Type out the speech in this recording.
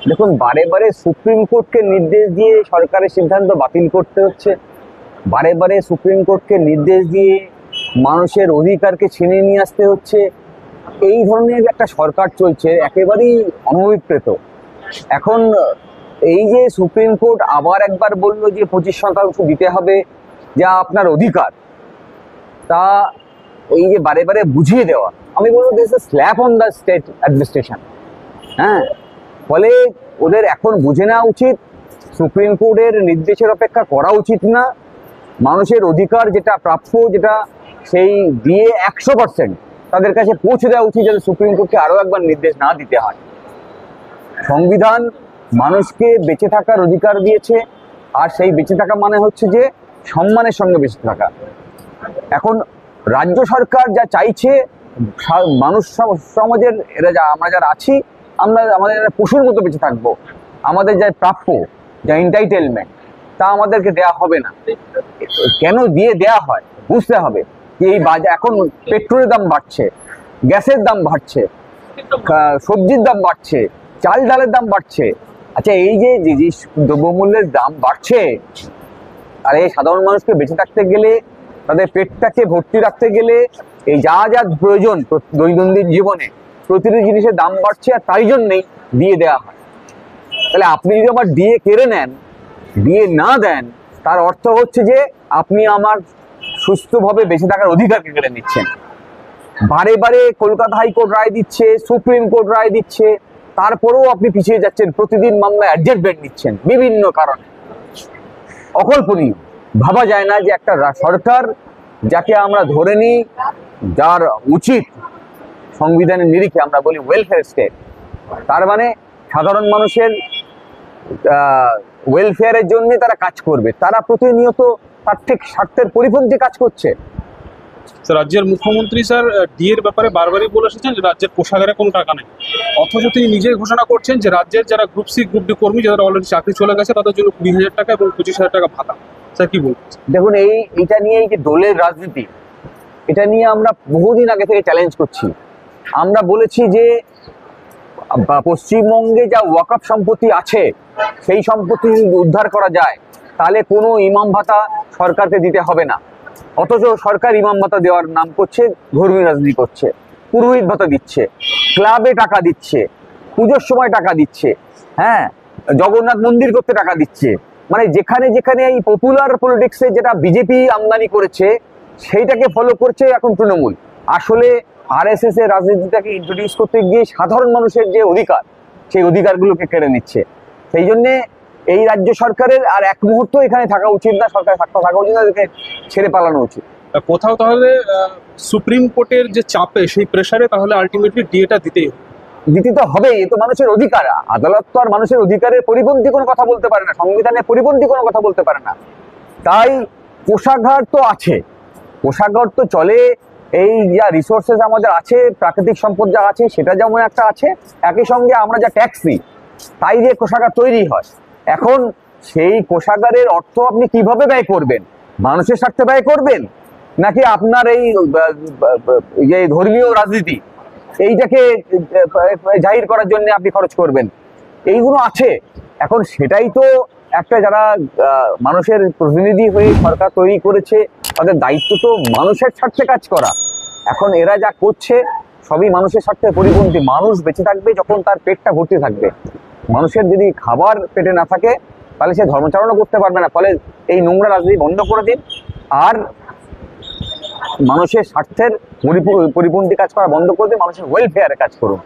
দেখুন, বারে বারে সুপ্রিম কোর্টকে নির্দেশ দিয়ে সরকারের সিদ্ধান্ত বাতিল করতে হচ্ছে, বারে বারে সুপ্রিম কোর্টকে নির্দেশ দিয়ে মানুষের অধিকারকে ছিনিয়ে নিয়ে আসতে হচ্ছে। এই ধরনের একটা সরকার চলছে, একেবারেই অনভিপ্রেত। এখন এই যে সুপ্রিম কোর্ট আবার একবার বললো যে 25% দিতে হবে, যা আপনার অধিকার, তা এই যে বারে বারে বুঝিয়ে দেওয়া, আমি বলবো this is slap on the state administration. হ্যাঁ, ফলে ওদের এখন বুঝে নেওয়া উচিত সুপ্রিম কোর্টের নির্দেশের অপেক্ষা করা উচিত না। মানুষের অধিকার যেটা প্রাপ্য, যেটা সেই দিয়ে 100% তাদের কাছে পৌঁছে দেওয়া উচিত, যাতে সুপ্রিম কোর্টকে আরও একবার নির্দেশ না দিতে হয়। সংবিধান মানুষকে বেঁচে থাকার অধিকার দিয়েছে, আর সেই বেঁচে থাকা মানে হচ্ছে যে সম্মানের সঙ্গে বেঁচে থাকা। এখন রাজ্য সরকার যা চাইছে, মানুষ সমাজের আমরা যারা আছি, আমরা আমাদের পশুর মতো বেঁচে থাকবো, আমাদের যা প্রাপ্য, যা এন্টাইটেলমেন্ট, তা আমাদেরকে দেয়া হবে না। কেন দিয়ে দেয়া হয় বুঝতে হবে। এই এখন পেট্রোলের দাম বাড়ছে, গ্যাসের দাম বাড়ছে, সবজির দাম বাড়ছে, চাল ডালের দাম বাড়ছে। আচ্ছা, এই যে দ্রব্যমূল্যের দাম বাড়ছে, আর এই সাধারণ মানুষকে বেঁচে থাকতে গেলে, তাদের পেটটাকে ভর্তি রাখতে গেলে, এই যা যা প্রয়োজন দৈনন্দিন জীবনে, প্রতিটি জিনিসের দাম বাড়ছে, আর তাই জন্যেই দিয়ে দেওয়া হয়। তাহলে আপনি যদি আবার দিয়ে কেড়ে নেন, দিয়ে না দেন, তার অর্থ হচ্ছে যে আপনি আমার সুস্থভাবে বেঁচে থাকার অধিকারকে কেড়ে নিচ্ছেন। বারে বারে কলকাতা হাইকোর্ট রায় দিচ্ছে, সুপ্রিম কোর্ট রায় দিচ্ছে, তারপরেও আপনি পিছিয়ে যাচ্ছেন, প্রতিদিন মামলায় অ্যাডজাস্টমেন্ট নিচ্ছেন বিভিন্ন কারণে। অকল্পনীয়, ভাবা যায় না যে একটা সরকার, যাকে আমরা ধরে নিই, যার উচিত সংবিধানের নিরিখে আমরা বলি ওয়েলফেয়ার স্টেট, তার মানে সাধারণ মানুষের ওয়েলফেয়ারের জন্য তারা কাজ করবে, তারা প্রতিনিয়ত তার ঠিক স্বার্থের পরিপন্থী কাজ করছে। রাজ্যের মুখ্যমন্ত্রী স্যার ডিএর ব্যাপারে বারবারই বলে এসেছেন যে রাজ্যের কোষাগারে কোনো টাকা নেই, অথচ তিনি নিজেই ঘোষণা করছেন যে রাজ্যের যারা গ্রুপ সি গ্রুপ ডি কর্মী, যারা অলরেডি চাকরি চলে গেছে, তাদের জন্য 20,000 টাকা এবং 25,000 টাকা ভাতা। স্যার কি বলবেন? দেখুন, এইটা নিয়ে, এই যে দলের রাজনীতি, এটা নিয়ে আমরা বহুদিন আগে থেকে চ্যালেঞ্জ করছি। আমরা বলেছি যে পশ্চিমবঙ্গে যা ওয়াকফ সম্পত্তি আছে, সেই সম্পত্তি যদি উদ্ধার করা যায়, তাহলে কোনো ইমাম ভাতা সরকারকে দিতে হবে না। অথচ সরকার ইমাম ভাতা দেওয়ার নাম করছে ধর্মীয় রাজনীতি করছে, পুরোহিত ভাতা দিচ্ছে, ক্লাবে টাকা দিচ্ছে, পুজোর সময় টাকা দিচ্ছে, হ্যাঁ, জগন্নাথ মন্দির করতে টাকা দিচ্ছে। মানে যেখানে যেখানে এই পপুলার পলিটিক্সে যেটা বিজেপি আমদানি করেছে, সেইটাকে ফলো করছে এখন তৃণমূল। আসলে আরএসএস এর রাজনীতিটাকে ইন্ট্রোডিউস করতে গিয়ে সাধারণ মানুষের যে অধিকার, সেই অধিকারগুলোকে কেড়ে নিচ্ছে। সেই জন্যে এই রাজ্য সরকারের আর এক মুহূর্ত এখানে থাকা উচিত না, সরকার থাকা উচিত না, এদেরকে ছেড়ে পালানো উচিত। কোথাও তাহলে সুপ্রিম কোর্টের যে চাপে, সেই প্রেসারে তাহলে আলটিমেটলি ডিএটা দিতে তো হবেই। এ তো মানুষের অধিকার। আদালত তো আর মানুষের অধিকারের পরিপন্থী কোনো কথা বলতে পারে না, সংবিধানের পরিপন্থী কোনো কথা বলতে পারে না। তাই কোষাগার তো আছে, কোষাগার তো চলে। এই যা রিসোর্সেস আমাদের আছে, প্রাকৃতিক সম্পদ যা আছে, সেটা যেমন একটা আছে, একই সঙ্গে আমরা যা ট্যাক্স দিই, তাই দিয়ে কোষাগার তৈরি হয়। এখন সেই কোষাগারের অর্থ আপনি কিভাবে ব্যয় করবেন? মানুষের স্বার্থে ব্যয় করবেন, নাকি আপনার এই ধর্মীয় রাজনীতি, এইটাকে জাহির করার জন্য আপনি খরচ করবেন? এইগুলো আছে। এখন সেটাই তো একটা, যারা মানুষের প্রতিনিধি হয়ে সরকার তৈরি করেছে, তাদের দায়িত্ব তো মানুষের স্বার্থে কাজ করা। এখন এরা যা করছে সবই মানুষের স্বার্থে পরিপন্থী। মানুষ বেঁচে থাকবে যখন তার পেটটা ভর্তি থাকবে। মানুষের যদি খাবার পেটে না থাকে, তাহলে সে ধর্মচারণও করতে পারবে না। ফলে এই নোংরা রাজনীতি বন্ধ করে দিন, আর মানুষের স্বার্থের পরিপন্থী কাজ করা বন্ধ করে দিন, মানুষের ওয়েলফেয়ারে কাজ করুন।